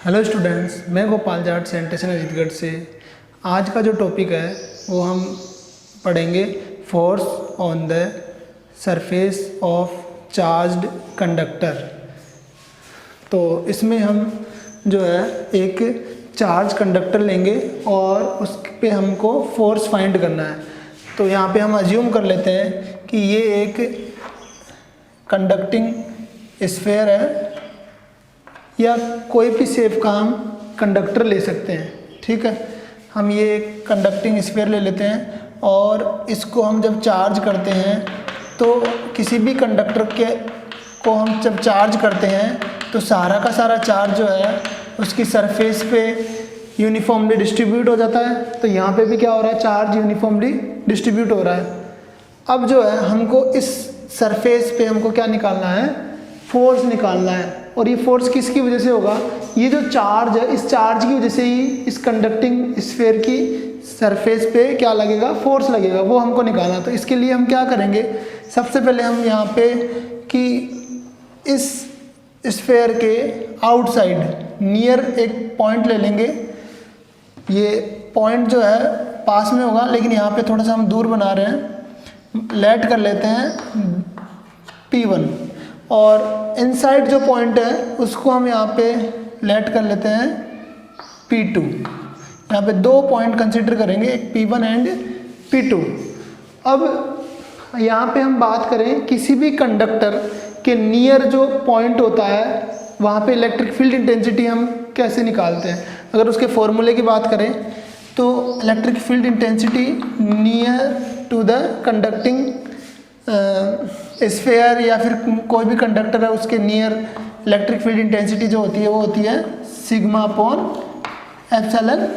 Hello students, मैं गोपाल जाट सेंटेशन अजीतगढ़ से। आज का जो टॉपिक है वो हम पढ़ेंगे force on the surface of charged conductor. तो इसमें हम जो है एक चार्ज कंडक्टर लेंगे और उस पे हमको फोर्स फाइंड करना है। तो यहाँ पे हम अज्यूम कर लेते हैं कि ये एक कंडक्टिंग स्फीयर है या कोई भी शेप का हम कंडक्टर ले सकते हैं। ठीक है, हम ये एक कंडक्टिंग स्फीयर ले लेते हैं और इसको हम जब चार्ज करते हैं तो किसी भी कंडक्टर को हम जब चार्ज करते हैं तो सारा का सारा चार्ज जो है उसकी सरफेस पे यूनिफॉर्मली डिस्ट्रीब्यूट हो जाता है। तो यहाँ पे भी क्या हो रहा है, चार्ज यूनिफॉर्मली डिस्ट्रीब्यूट हो रहा है। अब जो है हमको इस सरफेस पे हमको क्या निकालना है, फोर्स निकालना है। और ये फोर्स किसकी वजह से होगा, ये जो चार्ज है इस चार्ज की वजह से ही इस कंडक्टिंग स्फीयर की सरफेस पे क्या लगेगा, फोर्स लगेगा, वो हमको निकालना। तो इसके लिए हम क्या करेंगे, सबसे पहले हम यहाँ पे कि इस स्फीयर के आउटसाइड नियर एक पॉइंट ले लेंगे। ये पॉइंट जो है पास में होगा लेकिन यहाँ पे थोड़ा सा हम दूर बना रहे हैं। लेट कर लेते हैं P1 और इनसाइड जो पॉइंट है उसको हम यहाँ पे लेट कर लेते हैं P2। यहाँ पे दो पॉइंट कंसिडर करेंगे, एक P1 एंड P2। अब यहाँ पे हम बात करें किसी भी कंडक्टर के नियर जो पॉइंट होता है वहाँ पे इलेक्ट्रिक फील्ड इंटेंसिटी हम कैसे निकालते हैं। अगर उसके फॉर्मूले की बात करें तो electric field intensity near to the conducting sphere या फिर कोई भी कंडक्टर है उसके नियर इलेक्ट्रिक फील्ड इंटेंसिटी जो होती है वो होती है सिग्मा अपॉन एप्सिलॉन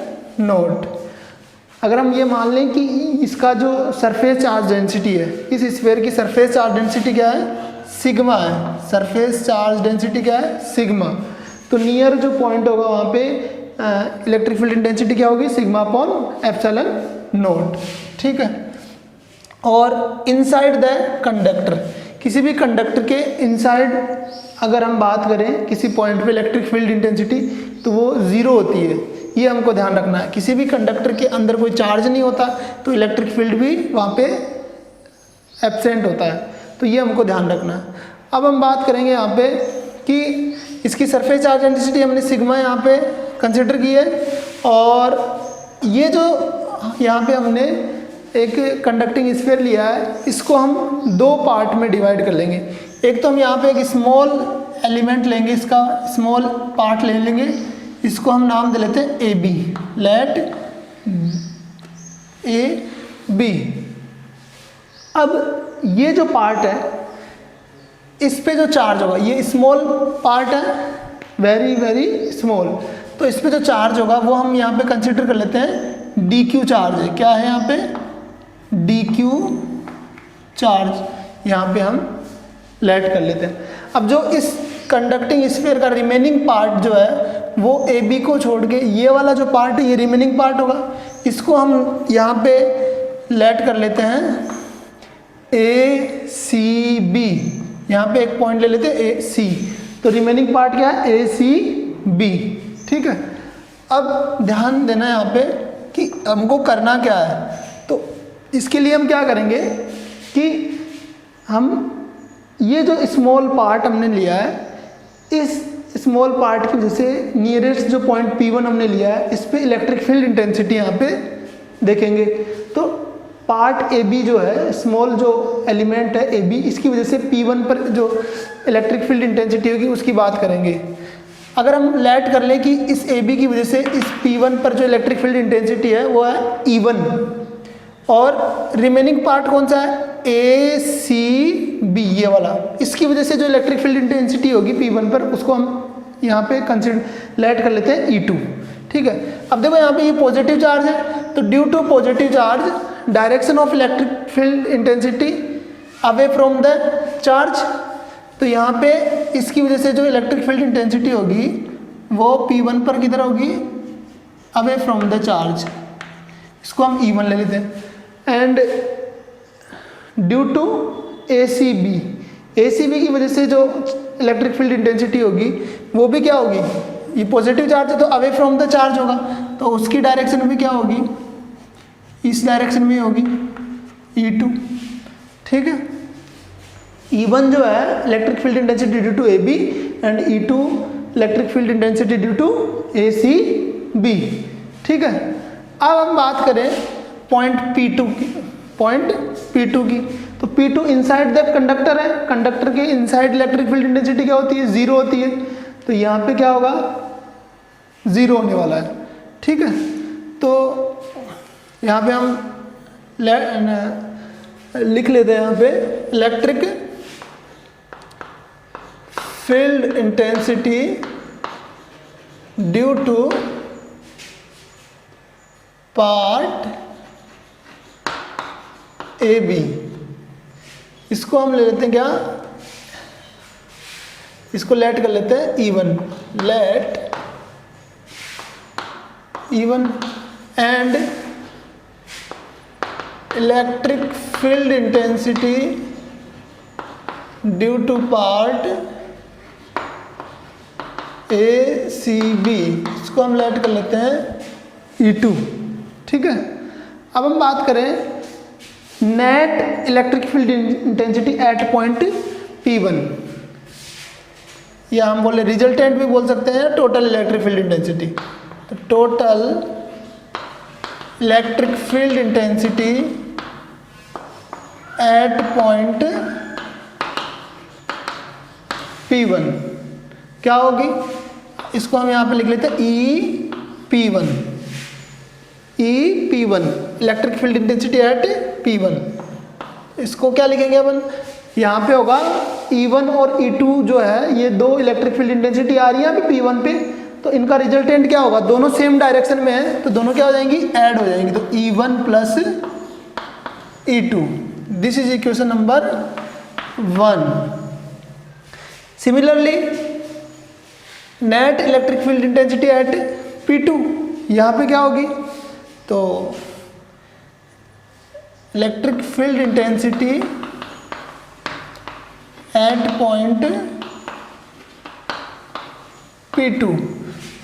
नॉट। अगर हम ये मान लें कि इसका जो सरफेस चार्ज डेंसिटी है, इस स्फीयर की सरफेस चार्ज डेंसिटी क्या है, सिग्मा है। सरफेस चार्ज डेंसिटी क्या है, सिग्मा। तो नियर जो पॉइंट होगा वहाँ पे इलेक्ट्रिक फील्ड इंटेंसिटी क्या होगी, सिग्मा अपॉन एप्सिलॉन नॉट। ठीक है, और इनसाइड द कंडक्टर, किसी भी कंडक्टर के इनसाइड अगर हम बात करें किसी पॉइंट पे इलेक्ट्रिक फील्ड इंटेंसिटी तो वो ज़ीरो होती है। ये हमको ध्यान रखना है। किसी भी कंडक्टर के अंदर कोई चार्ज नहीं होता तो इलेक्ट्रिक फील्ड भी वहाँ पे एब्सेंट होता है। तो ये हमको ध्यान रखना है। अब हम बात करेंगे यहाँ पे कि इसकी सरफेस चार्ज डेंसिटी हमने सिग्मा यहाँ पे कंसिडर की है और ये जो यहाँ पे हमने एक कंडक्टिंग स्फीयर लिया है इसको हम दो पार्ट में डिवाइड कर लेंगे। एक तो हम यहाँ पे एक स्मॉल एलिमेंट लेंगे, इसका स्मॉल पार्ट ले लेंगे, इसको हम नाम दे लेते हैं AB। Late AB। अब ये जो पार्ट है इस पे जो चार्ज होगा, ये स्मॉल पार्ट है, वेरी वेरी स्मॉल, तो इस पे जो चार्ज होगा वो हम यहाँ पे कंसिडर कर लेते हैं DQ चार्ज है। क्या है यहाँ पे, DQ चार्ज यहाँ पे हम लेट कर लेते हैं। अब जो इस कंडक्टिंग स्फीयर का रिमेनिंग पार्ट जो है वो AB को छोड़ के ये वाला जो पार्ट है ये रिमेनिंग पार्ट होगा, इसको हम यहाँ पे लेट कर लेते हैं ACB। यहाँ पे एक पॉइंट ले लेते हैं AC, तो रिमेनिंग पार्ट क्या है, ACB। ठीक है, अब ध्यान देना यहाँ पे कि हमको करना क्या है। तो इसके लिए हम क्या करेंगे कि हम ये जो स्मॉल पार्ट हमने लिया है इस स्मॉल पार्ट की वजह से नियरेस्ट जो पॉइंट P1 हमने लिया है इस पे इलेक्ट्रिक फील्ड इंटेंसिटी यहाँ पे देखेंगे। तो पार्ट AB जो है, स्मॉल जो एलिमेंट है AB, इसकी वजह से P1 पर जो इलेक्ट्रिक फील्ड इंटेंसिटी होगी उसकी बात करेंगे। अगर हम लेट कर लें कि इस AB की वजह से इस P1 पर जो इलेक्ट्रिक फील्ड इंटेंसिटी है वो है E1 और रिमेनिंग पार्ट कौन सा है, ACB, ये वाला, इसकी वजह से जो इलेक्ट्रिक फील्ड इंटेंसिटी होगी P1 पर उसको हम यहाँ पे कंसिडर लेट कर लेते हैं E2। ठीक है, अब देखो यहाँ पे ये पॉजिटिव चार्ज है तो due to positive charge direction of electric field intensity away from the charge, तो यहाँ पे इसकी वजह से जो इलेक्ट्रिक फील्ड इंटेंसिटी होगी वो P1 पर किधर होगी, अवे फ्रॉम द चार्ज, इसको हम E1 ले लेते हैं। एंड ड्यू टू ACB की वजह से जो इलेक्ट्रिक फील्ड इंटेंसिटी होगी वो भी क्या होगी, ये पॉजिटिव चार्ज है तो अवे फ्रॉम द चार्ज होगा, तो उसकी डायरेक्शन भी क्या होगी, इस डायरेक्शन में होगी E2, ठीक है। E1 जो है electric field intensity due to AB and E2 electric field intensity due to ACB, ठीक है। अब हम बात करें पॉइंट P2 की, तो P2 इनसाइड द कंडक्टर है, कंडक्टर के इनसाइड इलेक्ट्रिक फील्ड इंटेंसिटी क्या होती है, 0 होती है, तो यहाँ पे क्या होगा, 0 होने वाला है, ठीक है। तो यहाँ पे हम लिख लेते हैं यहाँ पे electric field intensity due to part AB, इसको हम ले लेते हैं क्या, इसको लेट कर लेते हैं E1, let E1 and electric field intensity due to part ACB, इसको हम लेट कर लेते हैं E2, ठीक है। अब हम बात करें net electric field intensity at point P1, या हम बोले रिजल्टेंट भी बोल सकते हैं टोटल इलेक्ट्रिक फील्ड इंटेंसिटी, तो total electric field intensity at point P1 क्या होगी, इसको हम यहाँ पे लिख लेते हैं EP1, electric field intensity eight P1, इसको क्या लिखेंगे अपन, यहाँ पे होगा E1 और E2 जो है ये दो इलेक्ट्रिक फील्ड इंटेंसिटी आ रही है अभी P1 पे, तो इनका रिजल्टेंट क्या होगा, दोनों सेम डायरेक्शन में है तो दोनों क्या हो जाएंगी, ऐड हो जाएंगी, तो E1 plus E2, this is equation number 1। Similarly net electric field intensity eight P2, यहाँ पे क्या होगी, तो electric field intensity at point P2,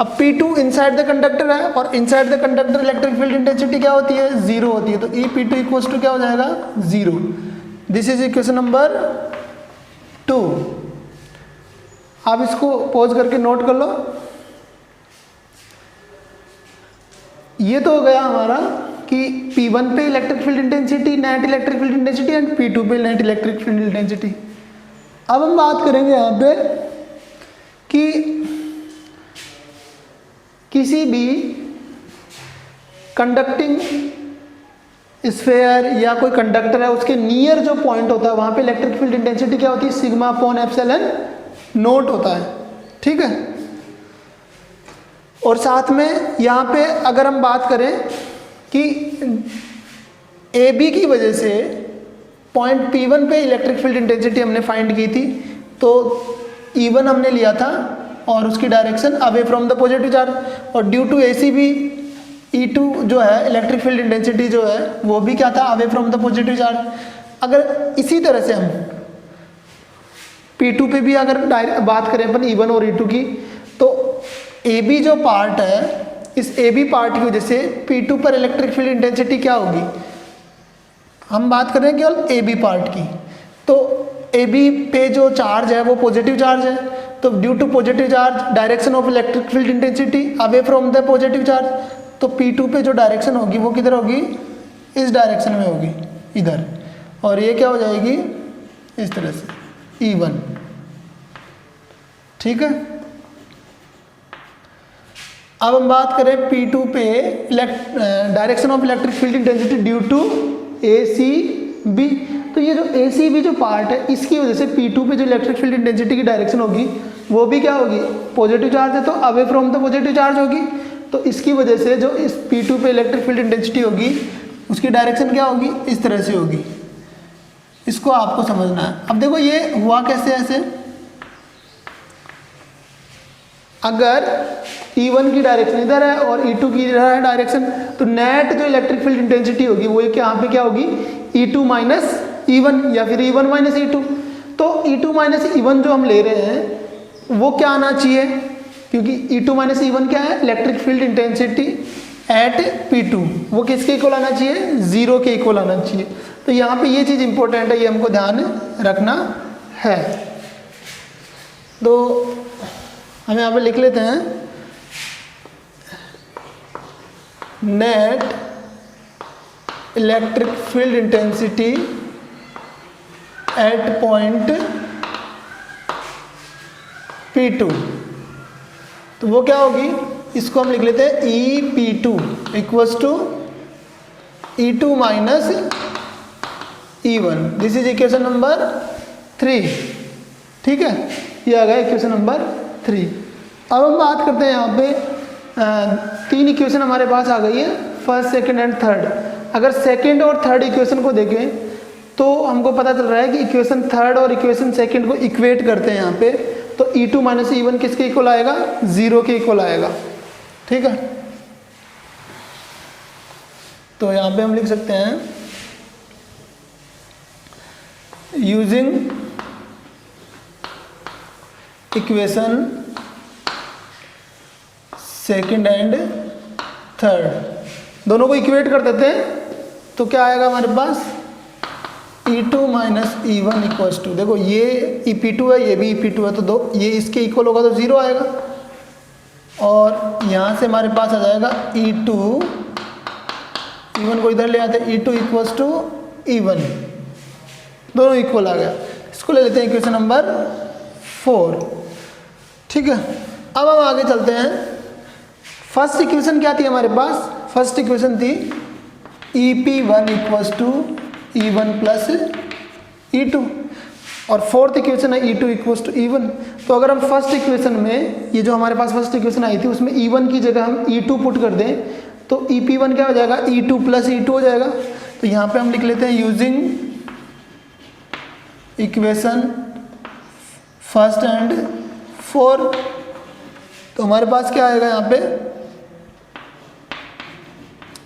अब P2 इनसाइड द कंडक्टर है और inside the conductor electric field intensity क्या होती है, 0 होती है, तो EP2 इक्वल्स टू क्या हो जाएगा, 0। This is equation number 2। आप इसको पॉज करके नोट कर लो। ये तो हो गया हमारा कि P1 पे electric field intensity, net electric field intensity and P2 पे नेट इलेक्ट्रिक फील्ड इंटेंसिटी। अब हम बात करेंगे यहाँ पे कि किसी भी कंडक्टिंग स्फेयर या कोई कंडक्टर है उसके नियर जो पॉइंट होता है वहाँ पे इलेक्ट्रिक फील्ड इंटेंसिटी क्या होती है, सिग्मा अपॉन एप्सिलॉन नोट होता है, ठीक है। और साथ में यहाँ पे अगर हम बात करें कि AB की वजह से पॉइंट P1 पे इलेक्ट्रिक फील्ड इंटेंसिटी हमने फाइंड की थी, तो E1 हमने लिया था और उसकी direction away from the positive charge, और ड्यू टू ACB E2 जो है इलेक्ट्रिक फील्ड इंटेंसिटी जो है वो भी क्या था, away from the positive charge. अगर इसी तरह से हम P2 पे भी अगर बात करें अपन E1 और E2 की, तो AB जो पार्ट है, इस AB पार्ट की वजह से P2 पर इलेक्ट्रिक फील्ड इंटेंसिटी क्या होगी, हम बात कर रहे हैं केवल AB पार्ट की, तो AB पे जो चार्ज है वो पॉजिटिव चार्ज है, तो due to positive charge direction of electric field intensity away from the positive charge, तो P2 पे जो डायरेक्शन होगी वो किधर होगी, इस डायरेक्शन में होगी, इधर, और ये क्या हो जाएगी इस तरह से E1, ठीक है। अब हम बात करें P2 पे direction of electric field intensity due to ACB, तो ये जो ACB जो पार्ट है इसकी वजह से P2 पे जो इलेक्ट्रिक फील्ड इंटेंसिटी की डायरेक्शन होगी वो भी क्या होगी, पॉजिटिव चार्ज है तो away from the positive charge होगी, तो इसकी वजह से जो इस P2 पे इलेक्ट्रिक फील्ड इंटेंसिटी होगी उसकी डायरेक्शन क्या होगी, इस तरह से होगी। इसको आपको समझना है। अब देखो ये हुआ कैसे, ऐसे अगर E1 की डायरेक्शन इधर है और E2 की इधर है डायरेक्शन, तो नेट जो इलेक्ट्रिक फील्ड इंटेंसिटी होगी वो यहाँ पे क्या होगी, E2 माइनस E1 या फिर E1 माइनस E2। तो E2 माइनस E1 जो हम ले रहे हैं वो क्या आना चाहिए, क्योंकि E2 माइनस E1 क्या है, electric field intensity eight P2, वो किसके इक्वल आना चाहिए, 0 के इक्वल आना चाहिए। तो यहाँ पे ये चीज़ इंपॉर्टेंट है, ये हमको ध्यान रखना है। तो हम यहाँ पे लिख लेते हैं net electric field intensity at point P2, तो वो क्या होगी, इसको हम लिख लेते हैं EP2 equals to E2 minus E1, this is equation number 3। ठीक है, ये आ गया इक्वेशन नंबर 3। अब हम बात करते हैं यहाँ पे 3 इक्वेशन हमारे पास आ गई है, फर्स्ट सेकंड एंड थर्ड। अगर सेकंड और थर्ड इक्वेशन को देखें तो हमको पता चल रहा है कि इक्वेशन थर्ड और इक्वेशन सेकंड को इक्वेट करते हैं यहाँ पे, तो E2 माइनस E1 किसके इक्वल आएगा, 0 के इक्वल आएगा। ठीक है, तो यहाँ पे हम लिख सकते हैं using equation second and third, दोनों को इक्वेट कर देते हैं, तो क्या आएगा हमारे पास E2 minus E1 equals to, देखो ये EP2 है, ये भी EP2 है, तो दो ये इसके इक्वल होगा तो 0 आएगा, और यहाँ से हमारे पास आ जाएगा E2, E1 को इधर ले आते हैं, E2 इक्वल्स टू E1, दोनों इक्वल आ गया। इसको ले लेते हैं इक्वेशन नंबर 4। ठीक है, अब हम आगे चलते हैं। फर्स्ट इक्वेशन क्या थी हमारे पास, फर्स्ट इक्वेशन थी EP1 equals to E1 plus E2, और फोर्थ इक्वेशन है E2 इक्वल्स टू E1। तो अगर हम फर्स्ट इक्वेशन में, ये जो हमारे पास फर्स्ट इक्वेशन आई थी, उसमें E1 की जगह हम E2 पुट कर दें, तो EP1 क्या हो जाएगा, E2 प्लस E2 हो जाएगा। तो यहाँ पे हम लिख लेते हैं यूजिंग इक्वेशन फर्स्ट एंड 4, तो हमारे पास क्या आएगा यहाँ पे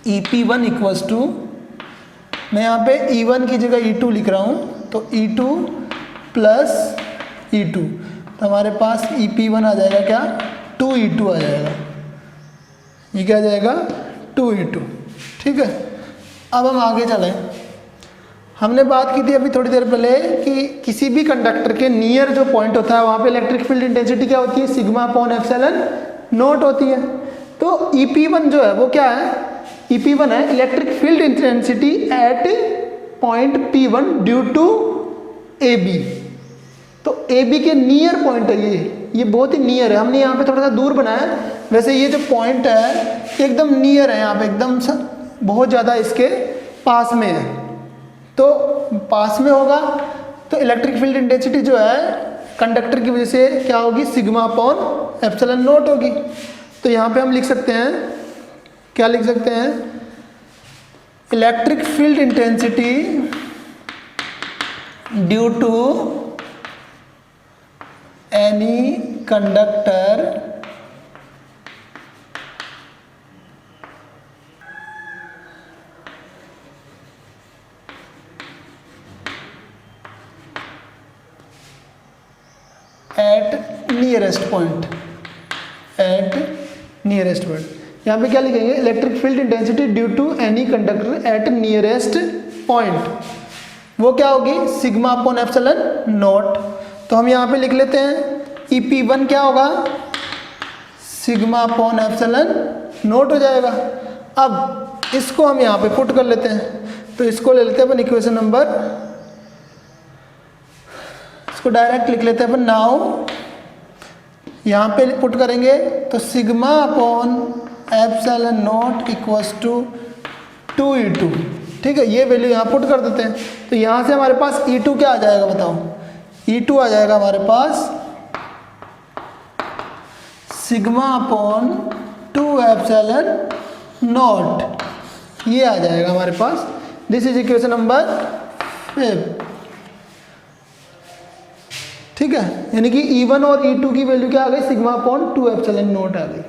EP1 इक्वल्स टू, मैं यहाँ पे E1 की जगह E2 लिख रहा हूँ, तो E2 प्लस E2, तो हमारे पास EP1 आ जाएगा क्या, 2E2 आ जाएगा, ये क्या आ जाएगा 2E2। ठीक है, अब हम आगे चलें। हमने बात की थी अभी थोड़ी देर पहले कि किसी भी कंडक्टर के नियर जो पॉइंट होता है वहाँ पे इलेक्ट्रिक फील्ड इंटेंसिटी क्या होती है, सिग्मा अपॉन एप्सिलॉन नॉट होती है। तो EP1 जो है वो क्या है, EP1 है electric field intensity at point P1 due to AB। तो AB के नियर पॉइंट है ये बहुत ही नियर है, हमने यहाँ पे थोड़ा सा दूर बनाया, वैसे ये जो पॉइंट है एकदम नियर है, यहाँ पे एकदम बहुत ज़्यादा इसके पास में है, तो पास में होगा तो इलेक्ट्रिक फील्ड इंटेंसिटी जो है कंडक्टर की वजह से क्या होगी, सिग्मा अपॉन एप्सिलॉन नॉट होगी। तो यहाँ पे हम लिख सकते हैं, क्या लिख सकते हैं, electric field intensity due to any conductor at nearest point, at nearest point. यहाँ पे क्या लिखेंगे, electric field intensity due to any conductor at nearest point, वो क्या होगी, सिग्मा अपॉन एप्सिलॉन नॉट। तो हम यहाँ पे लिख लेते हैं EP1 क्या होगा, सिग्मा अपॉन एप्सिलॉन नॉट हो जाएगा। अब इसको हम यहाँ पे पुट कर लेते हैं, तो इसको ले लेते हैं अपन इक्वेशन नंबर, इसको डायरेक्ट लिख लेते हैं अपन। नाउ यहाँ पे पुट करेंगे तो sigma upon epsilon not equals to 2E2। ठीक है, ये वैल्यू यहाँ पुट कर देते हैं, तो यहाँ से हमारे पास E2 क्या आ जाएगा बताओ, E2 आ जाएगा हमारे पास सिग्मा अपॉन 2 एप्सिलॉन नॉट, ये आ जाएगा हमारे पास। This is equation number 5। ठीक है, यानी कि E1 और E2 की वैल्यू क्या आ गई, सिग्मा अपॉन 2 एप्सिलॉन नॉट आ गई।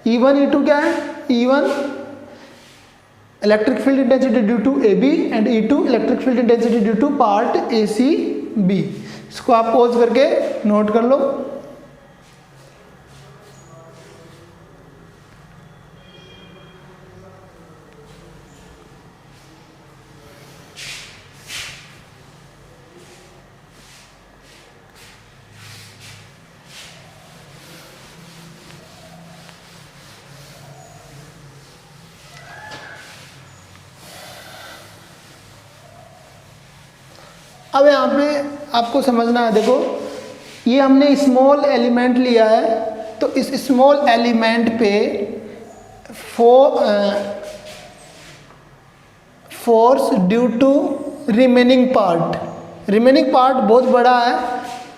E1 E2 क्या है, E1 electric field intensity due to AB and E2 electric field intensity due to part ACB। इसको आप पॉज करके नोट कर लो। अब यहाँ पे आपको समझना है, देखो ये हमने स्मॉल एलिमेंट लिया है, तो इस स्मॉल एलिमेंट पे force due to remaining part बहुत बड़ा है,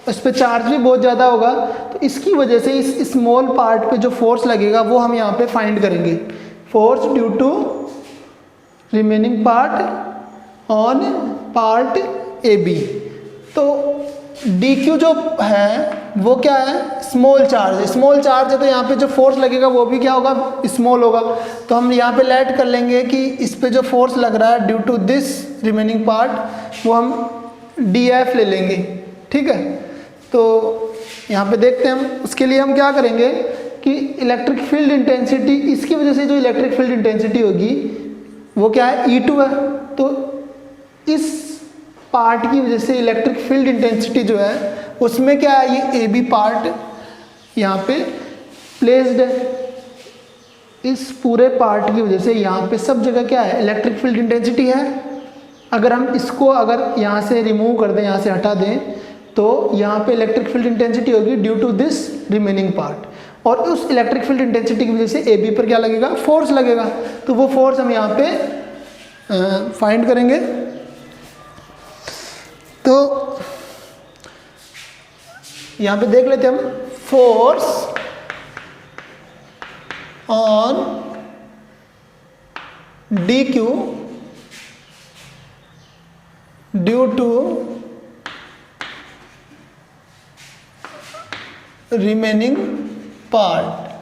उस पर चार्ज भी बहुत ज़्यादा होगा, तो इसकी वजह से इस स्मॉल पार्ट पे जो फोर्स लगेगा वो हम यहाँ पे फाइंड करेंगे। Force due to remaining part on part A B. तो डी क्यू जो है वो क्या है, स्मॉल चार्ज है, तो यहाँ पे जो फोर्स लगेगा वो भी क्या होगा, स्मॉल होगा। तो हम यहाँ पे लेट कर लेंगे कि इस पे जो फोर्स लग रहा है due to this remaining part वो हम डी एफ ले लेंगे, ठीक है। तो यहाँ पे देखते हैं हम, उसके लिए हम क्या करेंगे कि इलेक्ट्रिक फील्ड इंटेंसिटी, इसकी वजह से जो इलेक्ट्रिक फील्ड इंटेंसिटी होगी वो क्या है, E2 है। तो इस पार्ट की वजह से इलेक्ट्रिक फील्ड इंटेंसिटी जो है उसमें क्या है, ये ए बी पार्ट यहाँ पे प्लेस्ड है। इस पूरे पार्ट की वजह से यहाँ पे सब जगह क्या है, इलेक्ट्रिक फील्ड इंटेंसिटी है। अगर हम इसको यहाँ से रिमूव कर दें, यहाँ से हटा दें, तो यहाँ पे इलेक्ट्रिक फील्ड इंटेंसिटी होगी due to this remaining part, और उस इलेक्ट्रिक फील्ड इंटेंसिटी की वजह से ए बी पर क्या लगेगा, फोर्स लगेगा। तो वो फोर्स हम यहाँ पे फाइंड करेंगे। तो यहाँ पे देख लेते हम, force on d q due to remaining part.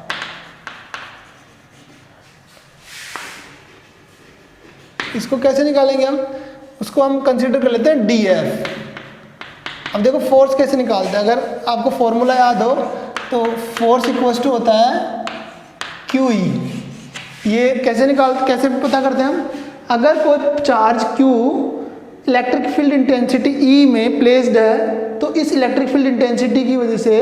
इसको कैसे निकालेंगे हम, उसको हम कंसीडर कर लेते हैं डी एफ। अब देखो फोर्स कैसे निकालते हैं, अगर आपको फॉर्मूला याद हो तो फोर्स इक्वल्स टू होता है क्यू ई। ये कैसे पता करते हैं हम, अगर कोई charge Q electric field intensity E में प्लेस्ड है, तो इस इलेक्ट्रिक फील्ड इंटेंसिटी की वजह से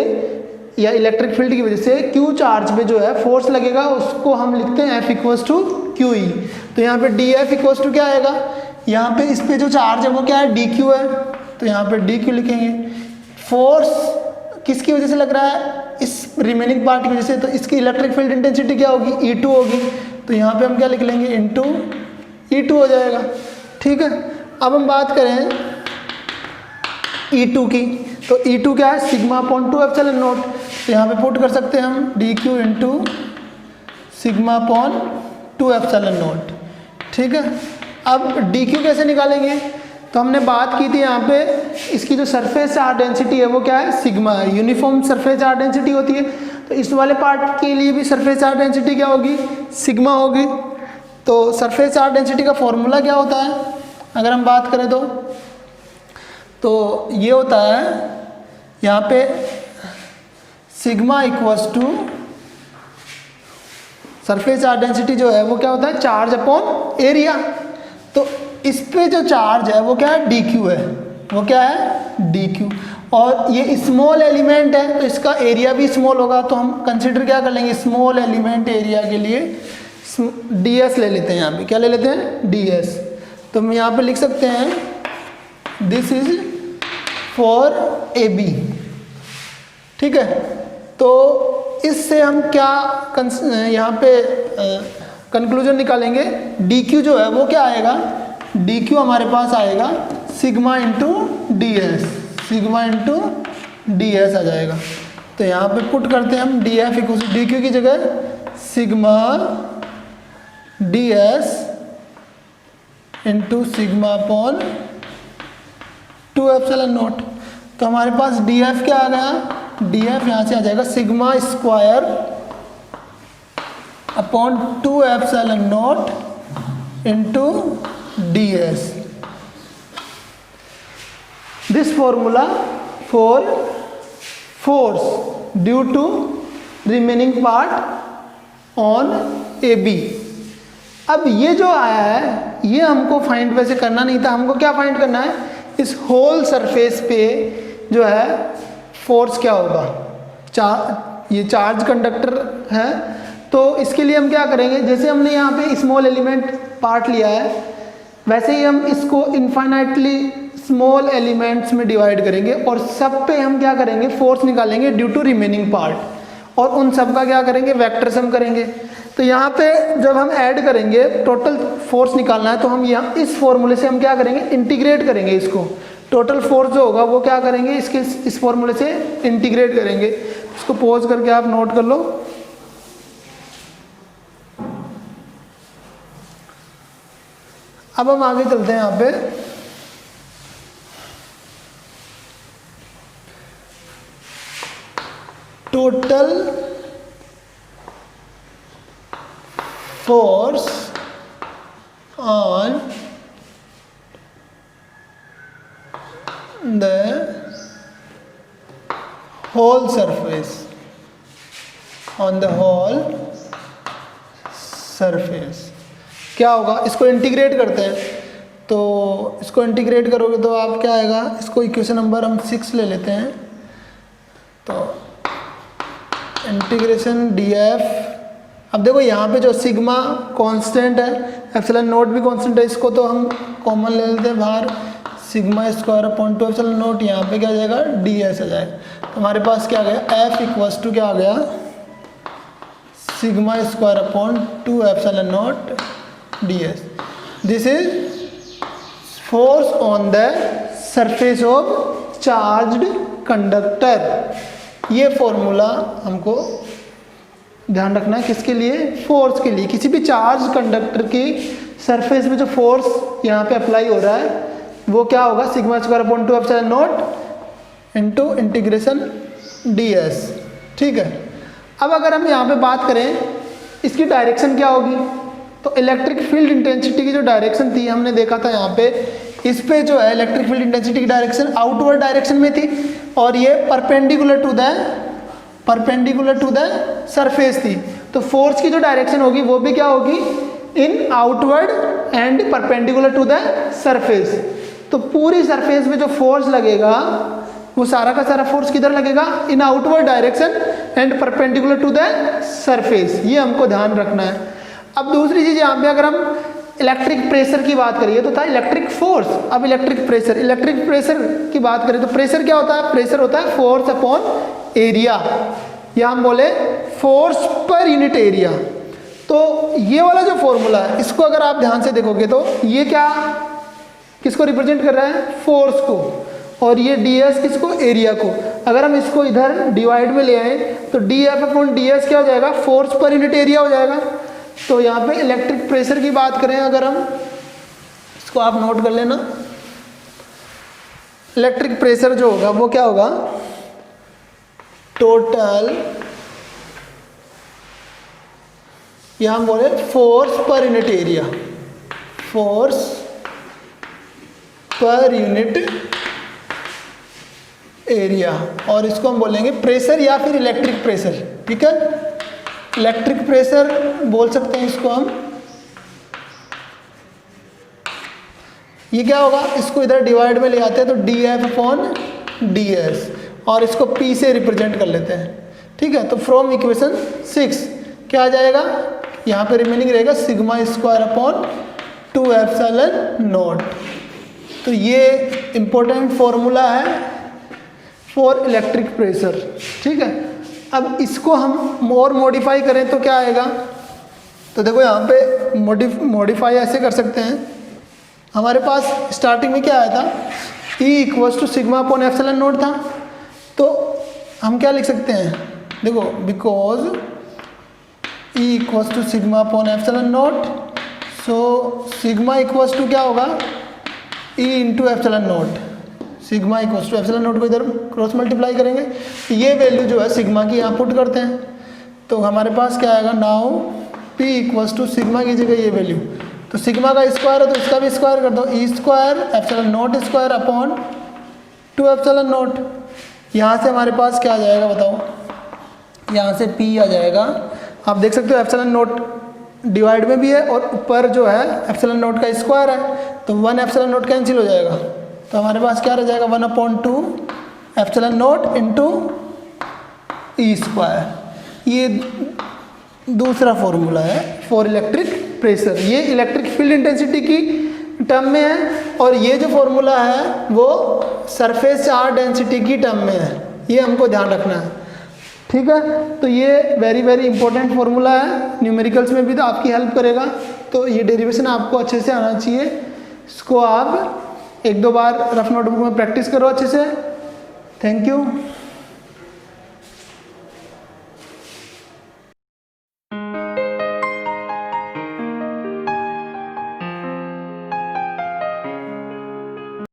या इलेक्ट्रिक फील्ड की वजह से Q चार्ज पे जो है फोर्स लगेगा, उसको हम लिखते हैं F equals to q E. तो यहाँ पे डी एफ इक्वल्स टू क्या आएगा, यहाँ पे इस पे जो चार्ज है वो क्या है, डी क्यू है, तो यहाँ पे डी क्यू लिखेंगे। फोर्स किसकी वजह से लग रहा है, इस रिमेनिंग पार्ट की वजह से, तो इसकी इलेक्ट्रिक फील्ड इंटेंसिटी क्या होगी, E2 होगी। तो यहाँ पे हम क्या लिख लेंगे, इनटू E2 हो जाएगा, ठीक है। अब हम बात करें E2 की, तो E2 क्या है, सिग्मा अपॉन 2 एप्सिलॉन नॉट। तो यहाँ पे पुट कर सकते हैं हम D Q into sigma upon 2 epsilon not, ठीक है। अब डी क्यू कैसे निकालेंगे, तो हमने बात की थी यहाँ पे इसकी जो सरफेस चार्ज डेंसिटी है वो क्या है, सिग्मा है, यूनिफॉर्म सरफेस चार्ज डेंसिटी होती है। तो इस वाले पार्ट के लिए भी सरफेस चार्ज डेंसिटी क्या होगी, सिग्मा होगी। तो सरफेस चार्ज डेंसिटी का फॉर्मूला क्या होता है, अगर हम बात करें तो ये होता है यहाँ पे sigma equals to surface charge density जो है वो क्या होता है, चार्ज अपॉन एरिया। तो इस पे जो चार्ज है वो क्या है, डी क्यू है, वो क्या है, डी क्यू। और ये स्मॉल एलिमेंट है तो इसका एरिया भी स्मॉल होगा, तो हम कंसिडर क्या कर लेंगे, स्मॉल एलिमेंट एरिया के लिए डी एस ले लेते हैं। यहाँ पे क्या ले लेते हैं, डी एस। तो हम यहाँ पे लिख सकते हैं this is for A B, ठीक है। तो इससे हम क्या यहाँ पे कंक्लूजन निकालेंगे, डी क्यू जो है वो क्या आएगा, डी क्यू हमारे पास आएगा sigma into D S, sigma into D S आ जाएगा। तो यहाँ पे पुट करते हैं हम D F equal D Q की जगह sigma D S into sigma upon 2 epsilon naught. तो हमारे पास डी एफ क्या आ गया, डी एफ यहाँ से आ जाएगा sigma square upon 2 epsilon naught into D s. This formula for force due to remaining part on A B. अब ये जो आया है ये हमको फाइंड वैसे करना नहीं था, हमको क्या फाइंड करना है, इस होल सरफेस पे जो है फोर्स क्या होगा, ये चार्ज कंडक्टर है। तो इसके लिए हम क्या करेंगे, जैसे हमने यहाँ पे स्मॉल एलिमेंट पार्ट लिया है वैसे ही हम इसको इनफाइनाइटली स्मॉल एलिमेंट्स में डिवाइड करेंगे और सब पे हम क्या करेंगे, फोर्स निकालेंगे ड्यू टू रिमेनिंग पार्ट, और उन सब का क्या करेंगे, वेक्टर सम करेंगे। तो यहाँ पे जब हम ऐड करेंगे टोटल फोर्स निकालना है, तो हम यहाँ इस फॉर्मूले से हम क्या करेंगे, इंटीग्रेट करेंगे इसको। टोटल फोर्स जो होगा वो क्या करेंगे, इसके इस फॉर्मूले से इंटीग्रेट करेंगे। इसको पॉज करके आप नोट कर लो। अब हम आगे चलते हैं यहाँ पे। Total force on the whole surface, on the whole surface क्या होगा, इसको इंटीग्रेट करते हैं। तो इसको इंटीग्रेट करोगे तो आप क्या आएगा, इसको इक्वेशन नंबर हम 6 ले लेते हैं। तो इंटीग्रेशन df, अब देखो यहाँ पे जो सिग्मा कांस्टेंट है, एप्सिलॉन नोट भी कांस्टेंट है, इसको तो हम कॉमन ले लेते हैं बाहर, sigma square upon 2 epsilon note, यहाँ पे क्या आ जाएगा, ds आ जाएगा। तो हमारे पास क्या आ गया, f इक्वल्स टू क्या आ गया, sigma square upon 2 epsilon note ds। This is force on the surface of charged conductor. ये फॉर्मूला हमको ध्यान रखना है, किसके लिए, फोर्स के लिए। किसी भी चार्ज कंडक्टर की सरफेस में जो फोर्स यहाँ पे अप्लाई हो रहा है वो क्या होगा, sigma square upon 2 epsilon note into integration ds। ठीक है। अब अगर हम यहाँ पे बात करें इसकी डायरेक्शन क्या होगी, तो इलेक्ट्रिक फील्ड इंटेंसिटी की जो डायरेक्शन थी हमने देखा था यहाँ पे, इस पे जो है इलेक्ट्रिक फील्ड इंटेंसिटी की डायरेक्शन आउटवर्ड डायरेक्शन में थी, और ये परपेंडिकुलर टू द सरफेस थी। तो फोर्स की जो डायरेक्शन होगी वो भी क्या होगी, in outward and perpendicular to the surface. तो पूरी सरफेस में जो फोर्स लगेगा वो सारा का सारा फोर्स किधर लगेगा, in outward direction and perpendicular to the surface. ये हमको ध्यान रखना है। अब दूसरी चीज़ यहाँ पे अगर हम इलेक्ट्रिक प्रेशर की बात करिए तो था इलेक्ट्रिक फोर्स, अब इलेक्ट्रिक प्रेशर की बात करें तो प्रेशर क्या होता है, प्रेशर होता है फोर्स अपॉन एरिया, या हम बोले फोर्स पर यूनिट एरिया। तो ये वाला जो फॉर्मूला है इसको अगर आप ध्यान से देखोगे तो ये क्या, किसको रिप्रेजेंट कर रहा है, फोर्स को, और ये ds किसको, एरिया को। अगर हम इसको इधर डिवाइड में ले आए तो df अपॉन ds क्या हो जाएगा, फोर्स पर यूनिट एरिया हो जाएगा। तो यहाँ पे इलेक्ट्रिक प्रेशर की बात करें अगर हम, इसको आप नोट कर लेना, इलेक्ट्रिक प्रेशर जो होगा वो क्या होगा, टोटल, या हम बोले force per unit area, force per unit area, और इसको हम बोलेंगे प्रेशर या फिर इलेक्ट्रिक प्रेशर। ठीक है, इलेक्ट्रिक प्रेशर बोल सकते हैं इसको हम। ये क्या होगा, इसको इधर डिवाइड में ले आते हैं तो df अपॉन ds, और इसको p से रिप्रेजेंट कर लेते हैं। ठीक है, तो फ्रॉम इक्वेशन 6 क्या आ जाएगा, यहाँ पे रिमेनिंग रहेगा sigma square upon 2 epsilon naught. तो ये इंपॉर्टेंट फॉर्मूला है फॉर इलेक्ट्रिक प्रेशर। ठीक है, अब इसको हम और मॉडिफाई करें तो क्या आएगा, तो देखो यहाँ पे मॉडिफाई ऐसे कर सकते हैं। हमारे पास स्टार्टिंग में क्या आया था, E equals to sigma upon epsilon naught था, तो हम क्या लिख सकते हैं, देखो because E equals to sigma upon epsilon naught, so sigma equals to क्या होगा, E into epsilon naught. Sigma equals to epsilon naught को इधर क्रॉस मल्टीप्लाई करेंगे, ये वैल्यू जो है सिग्मा की यहाँ पुट करते हैं, तो हमारे पास क्या आएगा, now P equals to sigma की जगह ये वैल्यू, तो सिग्मा का स्क्वायर है तो इसका भी स्क्वायर कर दो, E square epsilon note square upon 2 epsilon note. यहाँ से हमारे पास क्या आ जाएगा बताओ, यहाँ से P आ जाएगा, आप देख सकते हो एप्सिलॉन नोट डिवाइड में भी है और ऊपर जो है एप्सिलॉन नोट का स्क्वायर है, तो 1 एप्सिलॉन नोट कैंसिल हो जाएगा, तो हमारे पास क्या रह जाएगा 1/2 epsilon note into E square. ये दूसरा फॉर्मूला है फॉर इलेक्ट्रिक प्रेशर। ये इलेक्ट्रिक फील्ड इंटेंसिटी की टर्म में है और ये जो फॉर्मूला है वो सरफेस चार्ज डेंसिटी की टर्म में है, ये हमको ध्यान रखना है। ठीक है, तो ये वेरी वेरी इंपॉर्टेंट फॉर्मूला है, न्यूमेरिकल्स में भी तो आपकी हेल्प करेगा। तो ये डेरिवेशन आपको अच्छे से आना चाहिए, इसको आप 1-2 बार रफ नोटबुक में प्रैक्टिस करो अच्छे से। Thank you.